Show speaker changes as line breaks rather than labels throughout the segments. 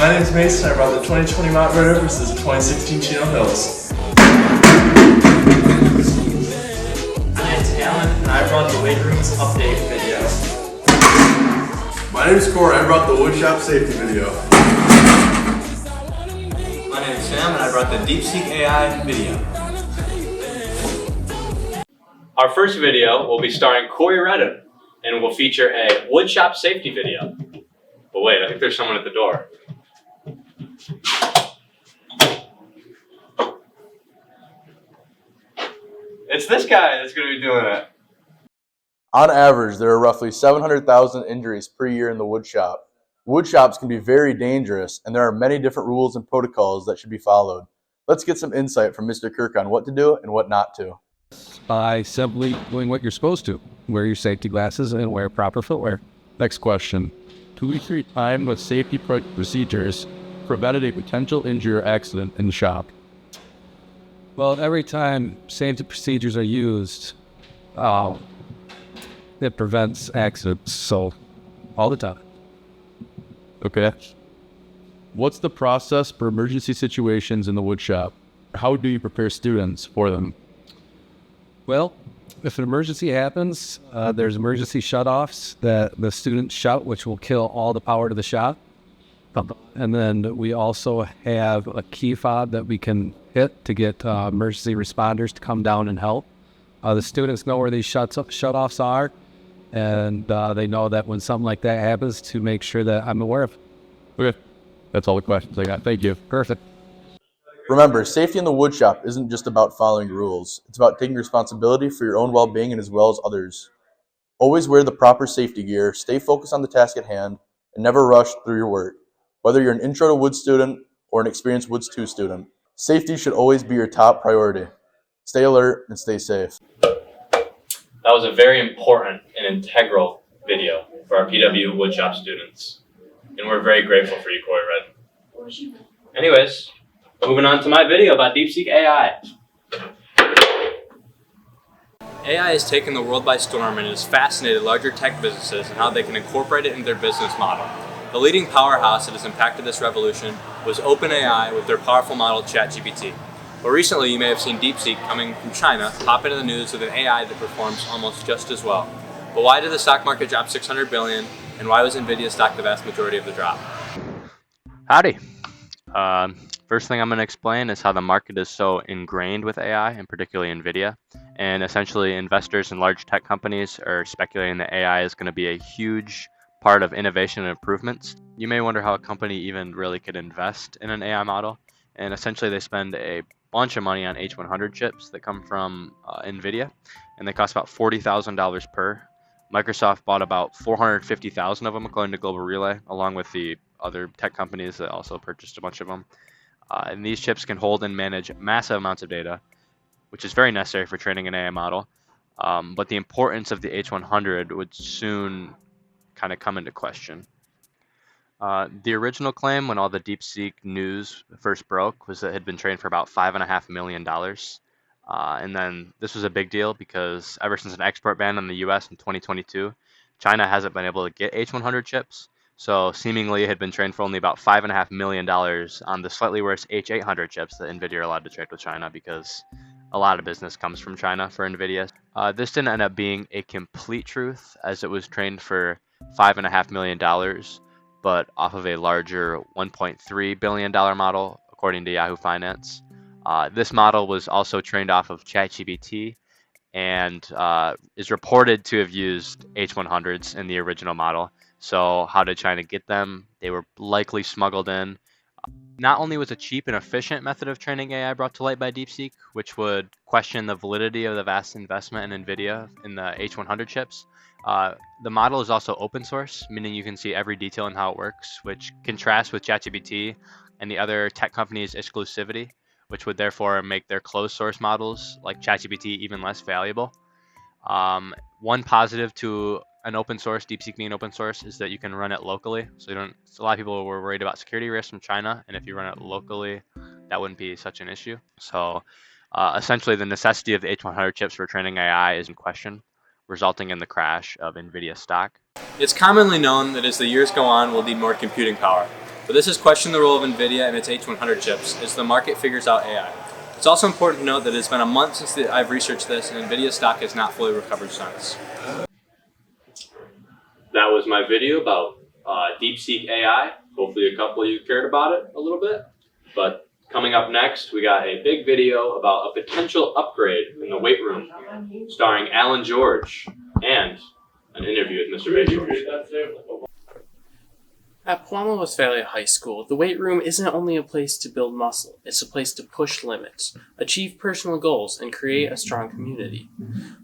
My name is Mason. I brought the 2020 Mount Ritter versus the 2016 Chino Hills.
My name is Allan, and I brought the weight rooms update video.
My name is Cory. I brought the woodshop safety video.
My name is Sam, and I brought the DeepSeek AI video.
Our first video will be starring Cory and will feature a woodshop safety video. But wait, I think there's someone at the door. It's this guy that's going to be doing it.
On average, there are roughly 700,000 injuries per year in the woodshop. Woodshops can be very dangerous, and there are many different rules and protocols that should be followed. Let's get some insight from Mr. Kirk on what to do and what not to.
By simply doing what you're supposed to. Wear your safety glasses and wear proper footwear. Next question. 2 or 3 times with safety procedures prevented a potential injury or accident in the shop? Well, every time safety procedures are used, it prevents accidents, so all the time.
Okay. What's the process for emergency situations in the woodshop? How do you prepare students for them?
Well, if an emergency happens, there's emergency shutoffs that the students shut, which will kill all the power to the shop. And then we also have a key fob that we can hit to get emergency responders to come down and help. The students know where these shutoffs are, and they know that when something like that happens, to make sure that I'm aware of.
Okay. That's all the questions I got. Thank you.
Perfect.
Remember, safety in the woodshop isn't just about following rules. It's about taking responsibility for your own well-being and as well as others. Always wear the proper safety gear, stay focused on the task at hand, and never rush through your work. Whether you're an Intro to Wood student or an experienced Woods 2 student, safety should always be your top priority. Stay alert and stay safe.
That was a very important and integral video for our PW woodshop students. And we're very grateful for you, Cory. Anyways, moving on to my video about DeepSeek AI. AI has taken the world by storm and has fascinated larger tech businesses and how they can incorporate it into their business model. The leading powerhouse that has impacted this revolution was OpenAI with their powerful model ChatGPT. But recently you may have seen DeepSeek coming from China pop into the news with an AI that performs almost just as well. But why did the stock market drop 600 billion and why was Nvidia stock the vast majority of the drop?
Howdy. First thing I'm going to explain is how the market is so ingrained with AI, and particularly NVIDIA. And essentially, investors in large tech companies are speculating that AI is going to be a huge part of innovation and improvements. You may wonder how a company even really could invest in an AI model. And essentially, they spend a bunch of money on H100 chips that come from NVIDIA, and they cost about $40,000 per. Microsoft bought about 450,000 of them, according to Global Relay, along with the other tech companies that also purchased a bunch of them. And these chips can hold and manage massive amounts of data, which is very necessary for training an AI model. But the importance of the H100 would soon kind of come into question. The original claim when all the DeepSeek news first broke was that it had been trained for about $5.5 million. And then this was a big deal because ever since an export ban in the US in 2022, China hasn't been able to get H100 chips. So seemingly it had been trained for only about $5.5 million on the slightly worse H800 chips that NVIDIA are allowed to trade with China because a lot of business comes from China for NVIDIA. This didn't end up being a complete truth as it was trained for $5.5 million, but off of a larger $1.3 billion model, according to Yahoo Finance. This model was also trained off of ChatGPT and is reported to have used H100s in the original model. So how did China get them? They were likely smuggled in. Not only was a cheap and efficient method of training AI brought to light by DeepSeek, which would question the validity of the vast investment in NVIDIA in the H100 chips, the model is also open source, meaning you can see every detail in how it works, which contrasts with ChatGPT and the other tech companies' exclusivity, which would therefore make their closed source models like ChatGPT even less valuable. One positive to an open source, DeepSeek being open source, is that you can run it locally. So a lot of people were worried about security risks from China, and if you run it locally, that wouldn't be such an issue. So essentially the necessity of the H100 chips for training AI is in question, resulting in the crash of NVIDIA stock.
It's commonly known that as the years go on, we'll need more computing power. But this has questioned the role of NVIDIA and its H100 chips as the market figures out AI. It's also important to note that it's been a month since I've researched this, and NVIDIA stock has not fully recovered since. That was my video about DeepSeek AI. Hopefully a couple of you cared about it a little bit. But coming up next, we got a big video about a potential upgrade in the weight room, starring Allan George, and an interview with Mr. Bayshore.
At Paloma Westphalia High School, the weight room isn't only a place to build muscle, it's a place to push limits, achieve personal goals, and create a strong community.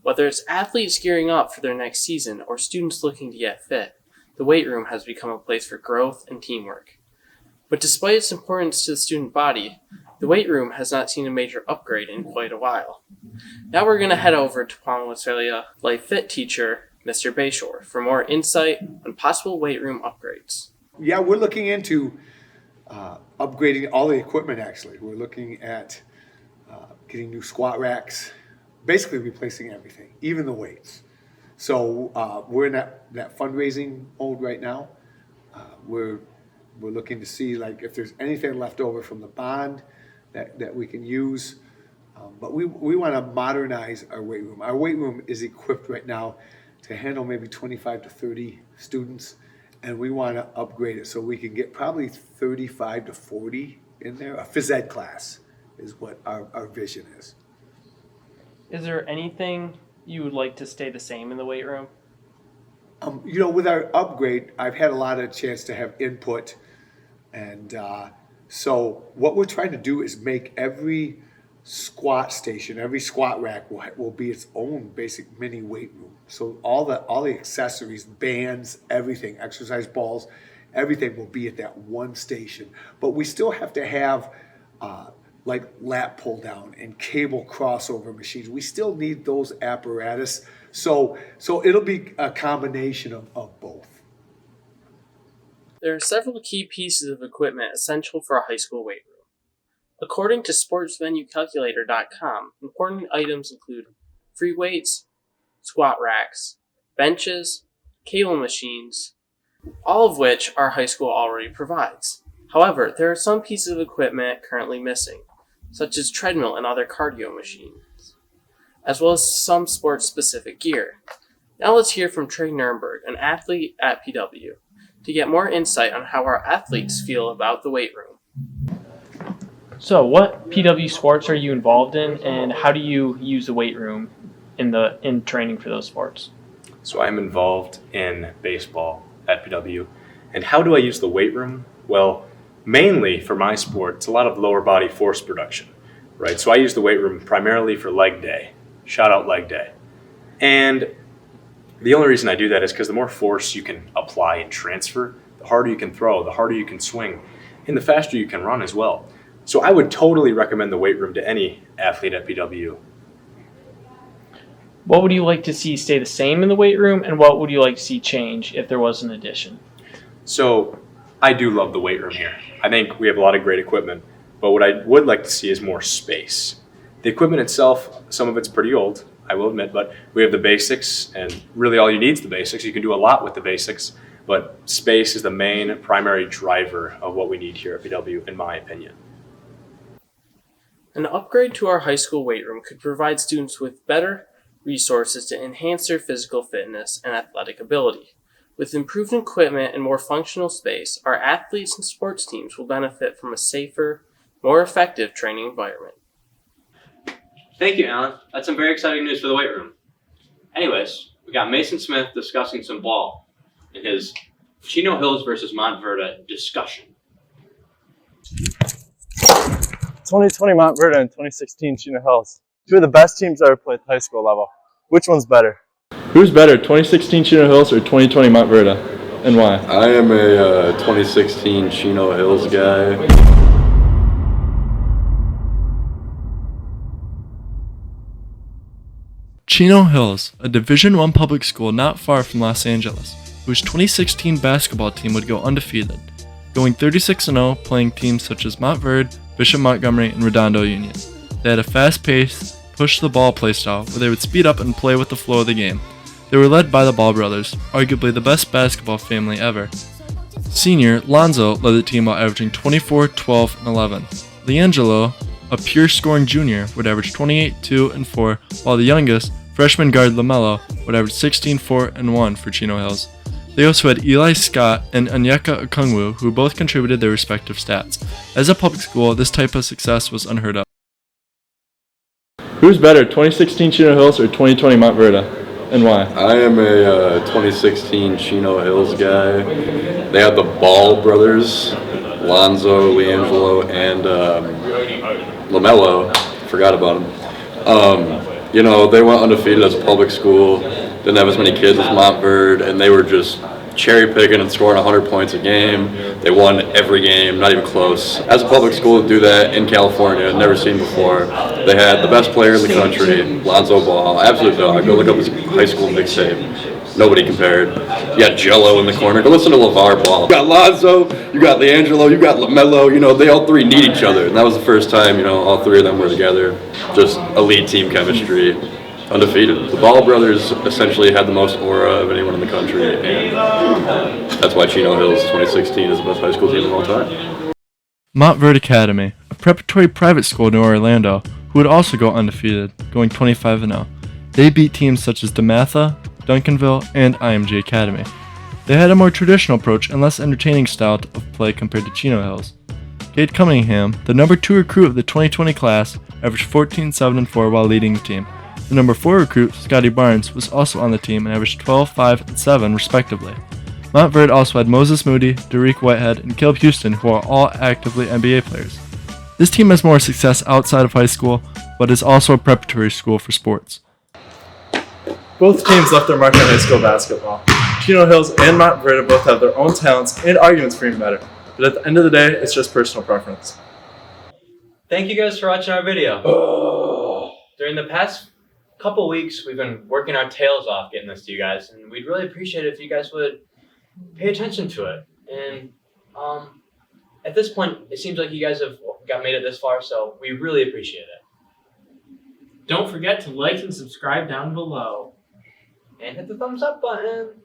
Whether it's athletes gearing up for their next season or students looking to get fit, the weight room has become a place for growth and teamwork. But despite its importance to the student body, the weight room has not seen a major upgrade in quite a while. Now we're going to head over to Paloma Westphalia Life Fit teacher, Mr. Bayshore, for more insight on possible weight room upgrades.
Yeah, we're looking into upgrading all the equipment, actually. We're looking at getting new squat racks, basically replacing everything, even the weights. So we're in that fundraising mode right now. We're looking to see like if there's anything left over from the bond that we can use. But we want to modernize our weight room. Our weight room is equipped right now to handle maybe 25 to 30 students. And we want to upgrade it so we can get probably 35 to 40 in there. A phys ed class is what our vision is.
Is there anything you would like to stay the same in the weight room?
With our upgrade, I've had a lot of chance to have input. And so what we're trying to do is make every squat station, every squat rack will be its own basic mini weight room. So all the accessories, bands, everything, exercise balls, everything will be at that one station. But we still have to have like lat pull down and cable crossover machines. We still need those apparatus. So it'll be a combination of both.
There are several key pieces of equipment essential for a high school weight room. According to sportsvenuecalculator.com, important items include free weights, squat racks, benches, cable machines, all of which our high school already provides. However, there are some pieces of equipment currently missing, such as treadmill and other cardio machines, as well as some sports-specific gear. Now let's hear from Trey Nurnberg, an athlete at PW, to get more insight on how our athletes feel about the weight room. So what PW sports are you involved in, and how do you use the weight room in training for those sports?
So I'm involved in baseball at PW. And how do I use the weight room? Well, mainly for my sport, it's a lot of lower body force production, right? So I use the weight room primarily for leg day, shout out leg day. And the only reason I do that is because the more force you can apply and transfer, the harder you can throw, the harder you can swing, and the faster you can run as well. So I would totally recommend the weight room to any athlete at PW.
What would you like to see stay the same in the weight room, and what would you like to see change if there was an addition?
So I do love the weight room here. I think we have a lot of great equipment, but what I would like to see is more space. The equipment itself, some of it's pretty old, I will admit, but we have the basics, and really all you need is the basics. You can do a lot with the basics, but space is the main primary driver of what we need here at PW, in my opinion.
An upgrade to our high school weight room could provide students with better resources to enhance their physical fitness and athletic ability. With improved equipment and more functional space, our athletes and sports teams will benefit from a safer, more effective training environment.
Thank you, Allan. That's some very exciting news for the weight room. Anyways, we got Mason Smith discussing some ball in his Chino Hills versus Montverde discussion.
2020 Montverde and 2016 Chino Hills. Two of the best teams I ever played at the high school level. Which one's better?
Who's better, 2016 Chino Hills or 2020 Montverde, and why?
I am a 2016 Chino Hills guy.
Chino Hills, a Division I public school not far from Los Angeles, whose 2016 basketball team would go undefeated, going 36-0, playing teams such as Montverde, Bishop Montgomery, and Redondo Union. They had a fast-paced, push-the-ball playstyle where they would speed up and play with the flow of the game. They were led by the Ball brothers, arguably the best basketball family ever. Senior Lonzo led the team while averaging 24, 12, and 11. LiAngelo, a pure scoring junior, would average 28, 2, and 4, while the youngest, freshman guard LaMelo, would average 16, 4, and 1 for Chino Hills. They also had Eli Scott and Onyeka Okongwu, who both contributed their respective stats. As a public school, this type of success was unheard of.
Who's better, 2016 Chino Hills or 2020 Montverde, and why?
I am a 2016 Chino Hills guy. They had the Ball brothers, Lonzo, LiAngelo, and LaMelo. Forgot about them. You know, they went undefeated as a public school. Didn't have as many kids as Montverde, and they were just cherry picking and scoring 100 points a game. They won every game, not even close. As a public school to do that in California, never seen before. They had the best player in the country, Lonzo Ball, absolute dog. Go look up his high school mixtape. Nobody compared. You got Jello in the corner. Go listen to LeVar Ball. You got Lonzo, you got LiAngelo, you got LaMelo. You know, they all three need each other. And that was the first time, you know, all three of them were together. Just elite team chemistry. Undefeated. The Ball brothers essentially had the most aura of anyone in the country, and that's why Chino Hills 2016 is the best high school team of all time.
Montverde Academy, a preparatory private school near Orlando, who would also go undefeated, going 25-0. They beat teams such as DeMatha, Duncanville, and IMG Academy. They had a more traditional approach and less entertaining style of play compared to Chino Hills. Cade Cunningham, the number 2 recruit of the 2020 class, averaged 14, 7, and 4 while leading the team. The number 4 recruit, Scotty Barnes, was also on the team and averaged 12, 5, and 7 respectively. Montverde also had Moses Moody, Derek Whitehead, and Caleb Houston, who are all actively NBA players. This team has more success outside of high school, but is also a preparatory school for sports.
Both teams left their mark on high school basketball. Chino Hills and Montverde both have their own talents and arguments for being better, but at the end of the day, it's just personal preference.
Thank you guys for watching our video. During the past couple weeks, we've been working our tails off getting this to you guys, and we'd really appreciate it if you guys would pay attention to it. And at this point, it seems like you guys have made it this far, so we really appreciate it.
Don't forget to like and subscribe down below.
And hit the thumbs up button.